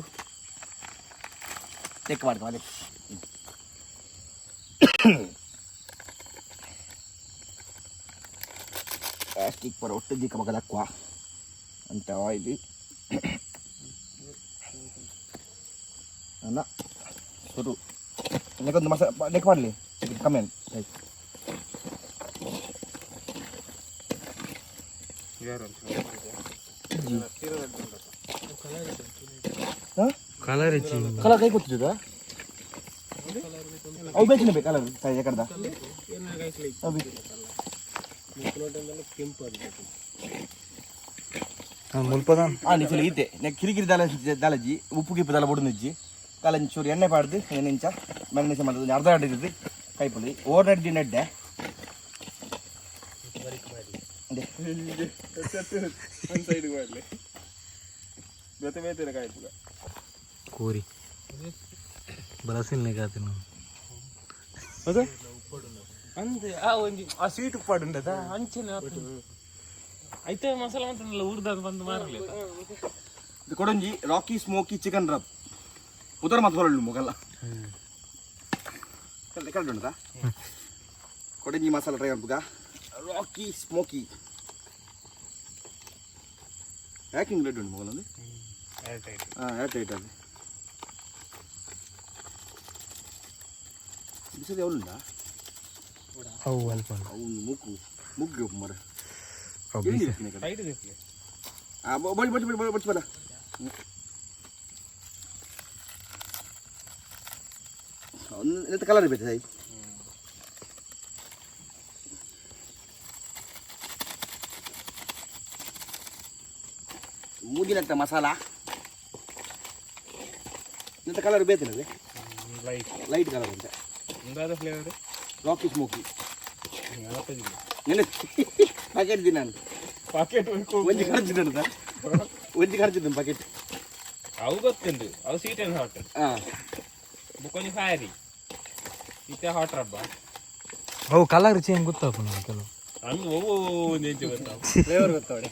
ಲೆಕ್ಕ ಮಾಡ್ಕೊ ಅದೇ ಪ್ಲಾಸ್ಟಿಕ್ ಪರ ಒಟ್ಟು ದಿಕ್ಕ ಮಗ ದಕ್ಕುವ ಅಂತ ಆಯಿಲ್ ಅಲ್ಲ ಶುರು ನೆಕ್ಕೊಂದು ಮಸಾಲ ಲೆಕ್ಕ ಮಾಡಲಿ ಕಮ್ಮಿ ಆಯ್ತು ಕಲರ್ ಕಲರ್ ಕೈ ಗೊತ್ತಿದ ಅವು ಬೇಕಿನ ಬೇಕು ಕಲರ್ ಸರಿ ಯಾಕಡ್ದ ಮುಲ್ಪದ ನೀಚಲು ಈತೆ ನೆಕ್ ಕಿರಿಕಿರಿ ದಾಲಜ್ಜಿ ಉಪ್ಪು ಗಿಪ್ಪು ದಾಲ ಬೊಡನಿಜ್ಜಿ ಕಾಲಂಚಿ ಚೂರು ಎಣ್ಣೆ ಪಾಡ್ದು ಏನಿಂಚ ಮ್ಯಾರಿನೇಷನ್ ಮಾಡೋದು ಅರ್ಧ ಗಂಟೆ ಇರ್ತದೆ ಕೈ ಪುಳಿ ಓವರ್ ನೈಟ್ ದಿನಡ್ಡೆ ಕೋರಿ ಬರಸಿನ ಕಾತಿನ ಆ ಸ್ವೀಟ್ ಉಪ್ಪಾಡುಂಡದ ಅಂಚಿನ అయితే మసాలా అంతా ఊరుదాది ಬಂದು ಮಾರಲಿ ಇದು ಕೊಡಂಜಿ ರಾಕಿ ಸ್ಮೋಕಿ ಚಿಕನ್ ರಬ್ ಉದರ ಮಸಾಲ ಮೊಗಲ್ಲ ಕಲ್ ಉಂಟಾ ಕೊಡಂಜಿ ಮಸಾಲ ಟ್ರೈ ಮಾಡ್ಬೇಕ ರಾಕಿ ಸ್ಮೋಕಿ ಪ್ಯಾಕಿಂಗ್ ರೆಡ್ ಉಂಟು ಮಗಲೊಂದು ಏರ್ ಟೈಟ್ ಅದು ಬಿಸಿಲು ಅವಳುಂಟಾ ಅವು ಅಲ್ಪ ಅವನು ಮುಗ್ಗು ಮರ ಬಡ್ಚಿ ಬೇಡ ಎಂತ ಕಲರ್ ಬೇಕು ಸಾಯಿ ಮೂಗಿನಂತ ಮಸಾಲ ಎಂತ ಕಲರ್ ಬೇಕಲ್ಲ ಲೈಟ್ ಕಲರ್ ಅಂತ ಫ್ಲೇವರ್ ರಾಕಿ ಸ್ಮೋಕಿ ಪ್ಯಾಕೆಟ್ ದಿನ ನಾನು ಪಾಕೆಟ್ ಒಂಜಿ ಖರ್ಚಿದ್ದ ಪ್ಯಾಕೆಟ್ ಅವು ಗೊತ್ತುಂಟು ಅವು ಸ್ವೀಟ್ ಆ್ಯಂಡ್ ಹಾಟ್ ಹಾಂ ಬುಕ್ಕೊಂದು ಫ್ಯಾರಿ ಇತ್ತೆ ಹಾಟ್ ರಬ್ಬ ಅವು ಕಲರ್ ಚೇಂಜ್ ಗೊತ್ತಾಪ ನನಗೆ ಕೆಲವು ಹಂಗೆ ಒಂದು ಹೆಂಚು ಗೊತ್ತಾವ ಫ್ಲೇವರ್ ಗೊತ್ತಾವಡೆ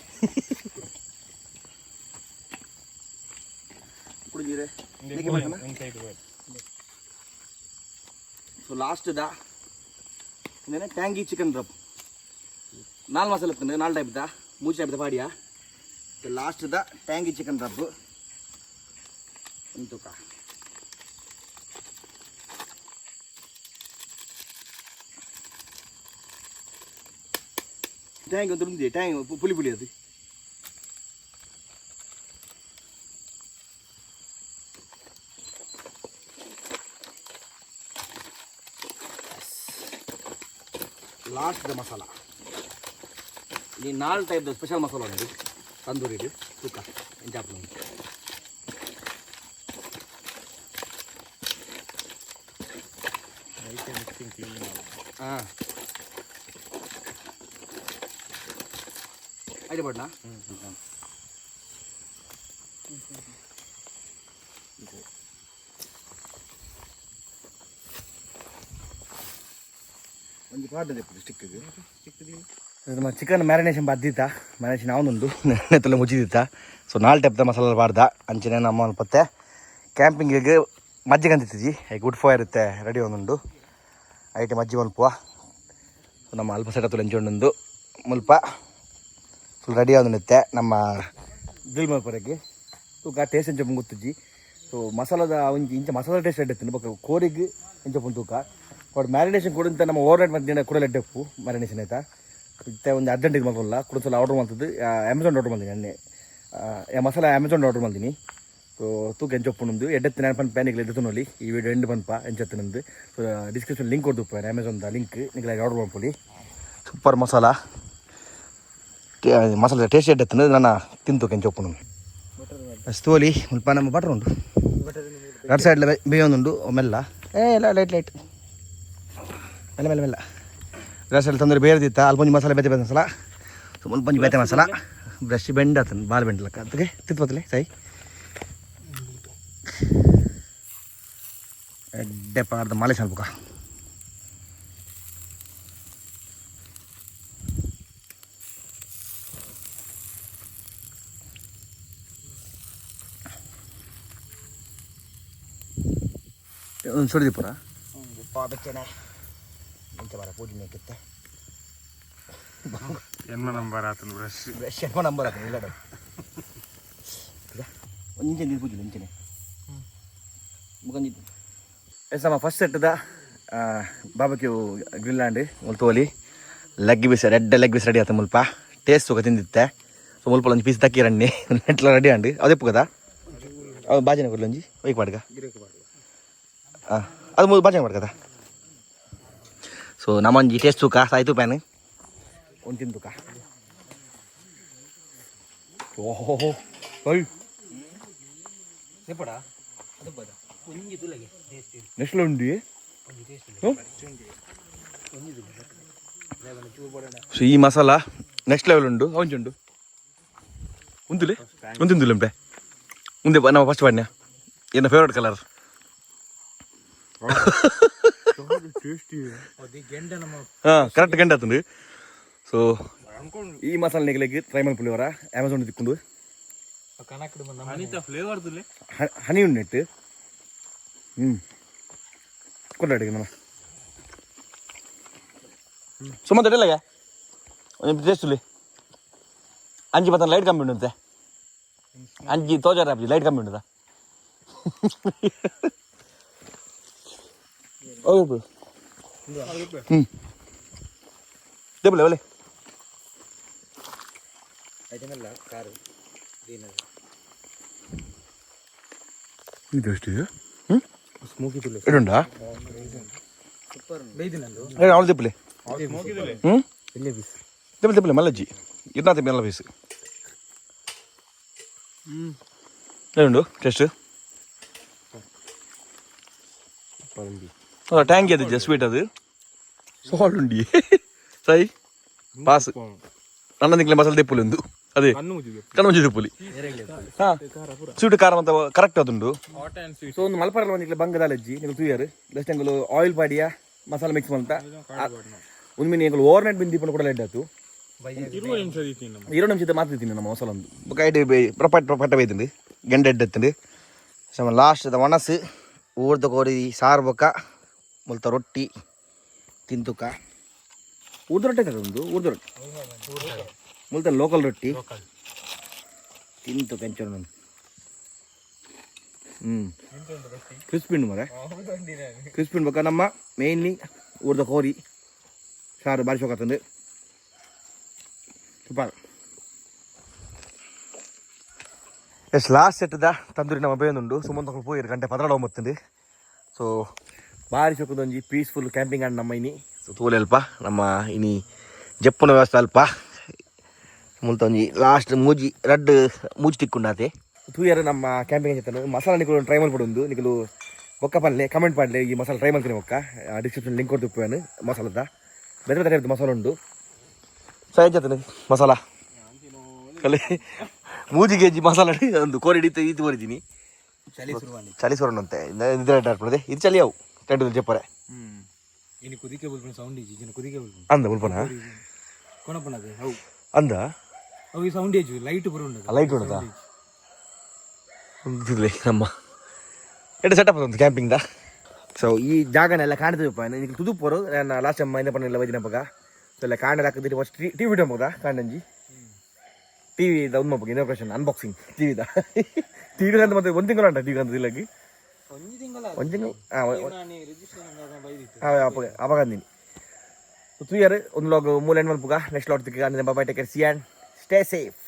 ಕುಡಿದಿರೆ ಒಂದು ಸೈಡ್ ಸೊ ಲಾಸ್ಟ್ ದ ಇನ್ನೇನೆ ಟ್ಯಾಂಗಿ ಚಿಕನ್ ರಬ್ 4 ಮಸಾಲೆ ಇರ್ತದೆ 4 ಟೈಪ್ ದ 3 ಟೈಪ್ ದ ಪಾಡಿಯಾ ಲಾಸ್ಟ್ ದ ಟ್ಯಾಂಗಿ ಚಿಕನ್ ರಬ್ ಎಂತುಕ ಟ್ಯಾಂಗ್ ಅಂತ ఉంది ಟ್ಯಾಂಗ್ ಪುಲಿ ಅದು ಲಾಸ್ಟ್ ದ ಮಸಾಲ ಈ 4 ಟೈಪ್ ದ ಸ್ಪೆಷಲ್ ಮಸಾಲ ಉಂಟು ತಂದೂರಿ ತೂಕ ಎಂಜಾಪು ಹಾಂ ಐಡಿಯಾ ಬಡ್ನಾ ಒಂದು ಪಾಠ ಸ್ಟಿಕ್ಕಿಗೆ ನಮ್ಮ ಚಿಕನ್ ಮ್ಯಾರಿನೇಷನ್ ಬದ್ದಿತ್ತ ಮ್ಯಾರಿನೇಷನ್ ಅವನೊಂದು ನೆತ್ತಲ್ಲ ಮುಚ್ಚಿದಿತ್ತ ಸೊ 4 ಟೈಪ್ ದ ಮಸಾಲ ಬಾರ್ದ ಅಂಚನೆ ನಮ್ಮ ಪತ್ತೆ ಕ್ಯಾಂಪಿಂಗಿಗೆ ಮಜ್ಜಿಗೆ ಅಂತಿದ್ದೀವಿ ಗುಡ್ ಫೈರ್ ಇರುತ್ತೆ ರೆಡಿ ಒಂದುಂಡು ಐಟಮ್ ಮಜ್ಜಿ ಮಲ್ಪುವ ನಮ್ಮ ಅಲ್ಪ ಸೆಟತ್ತು ಲಂಚೊಂಡು ಮುಲ್ಪ ಫುಲ್ ರೆಡಿ ಆದತ್ತೆ ನಮ್ಮ ಗ್ರಿಲ್ ಮಲ್ಪರಕ್ಕೆ ತೂಕ ಟೇಸ್ಟ್ ಎಂಚ ಗುತ್ತಿಜ್ಜಿ ಸೊ ಮಸಾಲದ ಒಂಜಿ ಇಂಚ ಮಸಾಲ ಟೇಸ್ಟ್ ಎಡ್ಡೆತ್ತು ಬಕ್ಕ ಕೋರಿಗೆ ಇಂಚ ಪುಂದು ತೂಕ ಬಟ್ ಮ್ಯಾರಿನೇಷನ್ ಕೊಡುಂತ ನಮ್ಮ ಓವರ್ ನೈಟ್ ಮಧ್ಯಾಹ್ನ ಕೂಡ ಎಡ್ಡೆಪ್ಪು ಮ್ಯಾರಿನೇಷನ್ ಆಯ್ತಾ ಇತ್ತೆ ಒಂದು ಅರ್ಜೆಂಟಿಗೆ ಮಕ್ಕಳಲ್ಲ ಕುಡಿಸಲ ಆರ್ಡ್ರ್ ಮಾಡ್ತದ್ದು ಅಮೆಝಾನ್ ಆರ್ಡ್ರ್ ಮಾಡ್ತೀನಿ ನೆನ್ನೆ ಮಸಾಲ ಅಮೆಝಾನ್ ಆರ್ಡ್ರ್ ಮಾಡ್ತೀನಿ ಸೊ ತೂಕ ಎಂಚೊಪ್ಪುಂದು ಎಡ್ಡೆತ್ತು ನಾನು ಪನ್ ಪ್ಯಾನಿಗೆ ಎಡ್ಡೆತ್ತು ನೋಡಿ ಈ ವಿಡಿಯೋ ಎಂಡ್ ಪನ್ಪ ಎಂಚತ್ತನಂದು ಸೊ ಡಿಸ್ಕ್ರಿಪ್ಷನ್ ಲಿಂಕ್ ಕೊಡ್ದು ಅಮೆಝಾನ್ದ ಲಿಂಕ್ ನಿಮಗೆ ಆರ್ಡ್ರ್ ಮಾಡ್ಕೊಳ್ಳಿ ಸೂಪರ್ ಮಸಾಲ ಮಸಾಲ ಟೇಸ್ಟ್ ಎಡ್ಡೆತ್ತು ನಾನು ತಿಂತು ಕೆಂಚೊಪ್ಪುನು ಅಸ್ತೋಲಿ ಮುಲ್ಪ ನಮ್ಮ ಬಟ್ರ್ ಉಂಟು 2 ಸೈಡ್ಲ ಬೇಯೊಂದುಂಡು ಮೆಲ್ಲ ಇಲ್ಲ ಲೈಟ್ ಮೆಲ್ಲ ಮೆಲ್ಲ ಮೆಲ್ಲ 2 ಸೈಡ್ ತಂದ್ರೆ ಬೇರೆದಿತ್ತ ಅಲ್ಪೊಂಜಿ ಮಸಾಲೆ ಬೇತೆ ಮಸಾಲ ಸೊ ಮುಲ್ಪೊಂಜಿ ಬೇತೆ ಮಸಾಲ ಬ್ರಷ್ ಬೆಂಡ್ ಆತನು ಬಾಲ್ ಬೆಂಡ್ಲಕ್ಕ ಅದಕ್ಕೆ ತಿತ್ಪತ್ತಲೆ ಸೈ ಎಡ್ಡೆ ಪಾರ್ದ ಮಾಲೆ ಸ್ವಲ್ಪ ಒಂದು ಸುಡಿದಿ ಪುರ ಬೆಚ್ಚನೆ ಇಂಚ ಬರ ಪೂಜೆ ಮೇಕಿತ್ತೆ ಎನ್ಮ ನಂಬರ್ ಆತನು ಬ್ರಷ್ ಎನ್ಮ ನಂಬರ್ ಆತನು ಇಲ್ಲ ಒಂದು ಇಂಚೆ ನೀರು ಪೂಜೆ ಇಂಚನೆ ಮುಖಂಜಿದ್ದು ಎಸ್ ಫಸ್ಟ್ ಸೆಟ್ದ ಬಾಬಕ್ಯೂ ಗ್ರಿಲ್ ಆಂಡ್ ಮುಲ್ತೋಲಿ leg piece leg piece ready ಆತ ಮುಲ್ಪ ಟೇಸ್ಟ್ ಸುಖ ತಿಂದಿತ್ತೆ ಸೊ ಮುಲ್ಪ ಒಂದು ಪೀಸ್ ತಕ್ಕಿ ರಂಡಿ ನೆಟ್ಲ ರೆಡಿ ಆಂಡ್ ಅದೇ ಕದಾ ಅದು ಬಾಜಿನ ಕೊಡ್ಲಂಜಿ ವೈಕ್ ಮಾಡ್ಗ ಹಾಂ ಅದು ಮೂರು ಬಾಜಿನ ಮಾಡ್ಕದ ಸೊ ನಮ್ಮಂಜಿ ಟೇಸ್ಟ್ ಸುಖ ಸಾಯ್ತು ಪ್ಯಾನ್ ಒಂದು ತಿಂದುಕ ಓಹೋ ನೆಕ್ಸ್ಟ್ ಉಂಡಿ ಸೊ ಈ ಮಸಾಲ ನೆಕ್ಸ್ಟ್ ಲೆವೆಲ್ ಉಂಡು ಒಂಚುಂಡು ಉಂದುಲೆ ಒಂದಿಂದುಲೆ ಉಂಟೆ ಮುಂದೆ ನಾವು ಫಸ್ಟ್ ಪಾಡ್ನ ಏನ ಫೇವ್ರೇಟ್ ಕಲರ್ ಹಾಂ ಕರೆಕ್ಟ್ ಗಂಟೆ ಆತಂದು ಸೊ ಈ ಮಸಾಲೆ ನೆಗಲಿಗೆ ಟ್ರೈ ಮಾಡಿ ಪುಳಿಯವರ ಅಮೆಝಾನ್ ತಿಕ್ಕೊಂಡು ಹನಿ ಉಂಡೆಟ್ಟು ಕೊಡ್ಲಾಡಿಗೆ ನಾನು ಸುಮ್ಮನೆ ಇಡಲಾಗ ಒಂದು ಟೇಸ್ಟಲ್ಲಿ 5 ಲೈಟ್ ಕಮ್ಮಿ ಉಂಟಂತೆ ಅಂಜಿ ತೋಜಾರ ಲೈಟ್ ಕಮ್ಮಿ ಉಂಟದ ದೇಬಲೆ ಒಲೆ ಇದು ಎಷ್ಟಿದೆ ಇಡುಂಡಾ ಅವಳು ದಿಪ್ಪಲೆ ದಿಪ್ಪಲೆ ದಿಪ್ಪಲೆ ಮಲ್ಲಜ್ಜಿ ಇದನ್ನ ಮೆಲ್ಲ ಪೀಸ್ ಏನುಂಡು ಟೆಸ್ಟ್ ಟ್ಯಾಂಕ್ ಅದು ಸ್ವೀಟ್ ಅದು ಸಾಲ್ಟ್ ಉಂಡಿ ಸೈ ಪಾಸ್ ನನ್ನ ನಿಕ್ಲೆ ಮಸಾಲೆ ದಿಪ್ಪುಲಿ ಒಂದು ಅದೇ ಕಣ್ಣುಂಜಿ ದಿಪ್ಪುಲಿ ಸ್ವೀಟ್ ಖಾರ ಅಂತ ಕರೆಕ್ಟ್ ಅದುಂಡು ಸೊ ಒಂದು ಮಲ್ಪರಲ್ಲ ನಿಕ್ಲೆ ಬಂಗದಾಲಜ್ಜಿ ನೀವು ತೂಯರು ಜಸ್ಟ್ ಎಂಗಲು ಆಯಿಲ್ ಪಾಡಿಯ ಮಸಾಲೆ ಮಿಕ್ಸ್ ಅಂತ ಒಂದು ಮೀನು ಎಂಗಲು ಓವರ್ನೈಟ್ ಬಿಂದು ದೀಪನ ಕೂಡ ಲೆಡ್ ಆಯ್ತು 20 ನಿಮಿಷದ ಮಾತ್ರ ತಿನ್ನು ನಮ್ಮ ಮಸಾಲ ಒಂದು ಬುಕಾಯ್ತು ಪ್ರಪಟ್ಟ ಬೈತಂಡು ಗೆಂಡೆ ಎಡ್ಡೆತ್ತಂಡು ಲಾಸ್ಟ್ ಒಣಸು ಊರ್ದ ಕೋರಿ ಸಾರು ಬೊಕ್ಕ ಮುಲ್ತ ರೊಟ್ಟಿ ತಿಂತುಕ ಊರ್ದ ರೊಟ್ಟಿ ಒಂದು ಊರ್ದ ರೊಟ್ಟಿ ಮುಲ್ತ ಲೋಕಲ್ ರೊಟ್ಟಿ ತಿಂತು ಕೆಂಚು ಕ್ರಿಸ್ಪಿಂಡು ಮರ ಕ್ರಿಸ್ಪಿಂಡು ಬೊಕ್ಕ ನಮ್ಮ ಮೇನ್ಲಿ ಊರ್ದ ಕೋರಿ ಸಾರು ಬಾರಿ ಶೋಕತ್ತಂದು ಸೂಪರ್ ಎಷ್ಟು ಲಾಸ್ಟ್ ಸೆಟ್ದ ತಂದೂರಿ ನಮ್ಮ ಬೇಯೊಂದುಂಡು ಸುಮ್ಮನೆ ತಗೊಂಡು ಹೋಗಿ ಗಂಟೆ 16 ಸೊ ಭಾರಿ ಚೊಕ್ಕದೊಂಜಿ ಪೀಸ್ಫುಲ್ ಕ್ಯಾಂಪಿಂಗ್ ಆಂಡ್ ನಮ್ಮ ಇನಿ ಸೊ ತೂಲೆ ಅಲ್ಪ ನಮ್ಮ ಇನಿ ಜಪ್ಪುನ ವ್ಯವಸ್ಥೆ ಅಲ್ಪ ಮುಲ್ತೊಂಜಿ ಲಾಸ್ಟ್ ಮೂಜಿ ಮೂಜಿ ತಿಕ್ಕೊಂಡಾತೆ ತೂಯರು ನಮ್ಮ ಕ್ಯಾಂಪಿಂಗ್ ಜೊತೆ ಮಸಾಲ ನಿಕಲು ಟ್ರೈ ಮಾಡ್ಬಿಡೊಂದು ನಿಕಲು ಒಕ್ಕ ಪಲ್ಲೆ ಕಮೆಂಟ್ ಮಾಡಲಿ ಈ ಮಸಾಲ ಟ್ರೈ ಮಾಡ್ತೀನಿ ಒಕ್ಕ ಡಿಸ್ಕ್ರಿಪ್ಷನ್ ಲಿಂಕ್ ಕೊಡ್ತು ಉಪ್ಪೇನು ಮಸಾಲದ ಬೇರೆ ಬೇರೆ ಮಸಾಲ ಉಂಡು ಸೈ ಜೊತೆ ಮಸಾಲ ಕಲೆ ಮೂಜಿ ಕೆಜಿ ಮಸಾಲ ಒಂದು ಕೋರಿ ಈತು ಬರಿತೀನಿ ಚಳಿ ಸುರಣ ಅಂತೆ ಇದ್ರೆ ಇದು ಚಳಿ ಅವು ಟೆಂಟ್ ಜಪ್ಪರೆ ಇನಿ ಕುದಿಕೆ ಬಲ್ಪನ ಸೌಂಡ್ ಇಜಿ ಜನ ಕುದಿಕೆ ಬಲ್ಪನ ಅಂದ ಬಲ್ಪನ ಕೊನಪನದೆ ಹೌ ಅಂದ ಅವು ಸೌಂಡ್ ಇಜು ಲೈಟ್ ಬರುಂಡ ಲೈಟ್ ಉಂಟದ ಒಂದಿರ್ಲಿ ನಮ್ಮ ಎಟ್ಟು ಸೆಟಪ್ ಒಂದು ಕ್ಯಾಂಪಿಂಗ್ದ ಸೊ ಈ ಜಾಗನೆಲ್ಲ ಕಾಣ್ತದಪ್ಪ ನಿಮಗೆ ತುದುಪೋರು ನಾನು ಲಾಸ್ಟ್ ಟೈಮ್ ಮೈಂದ ಪನ್ನೆಲ್ಲ ವೈದಿನಪ್ಪಾಗ ಸೊ ಎಲ್ಲ ಕಾಂಡ ಹಾಕಿದ್ರೆ ಫಸ್ಟ್ ಟಿ ವಿ ಟಂಬೋದಾ ಕಾಂಡಂಜಿ ಟಿವಿದ ಉನ್ಮಪ್ಪಗೆ ಇನೋಗ್ರೇಷನ್ ಅನ್ಬಾಕ್ಸಿಂಗ್ ಟಿವಿ ಅಂತ ಮತ್ತೆ ಒಂದು ತಿಂಗಳು ಉಂಟ ಟಿವಿ ಅಂತ ಇಲ್ಲಗಿ ಒಂದು ತಿಂಗಳು ಅವಾಗಂದಿನಿ ಸೊ 3 ಇಯರ್ ಒಂದು ಲಾಗ್ ಮೂಲ ಹೆಣ್ಣು ಮಲ್ಪುಗ ನೆಕ್ಸ್ಟ್ ಲಾಗ್ ತಿಕ್ಕ bye take care see and stay safe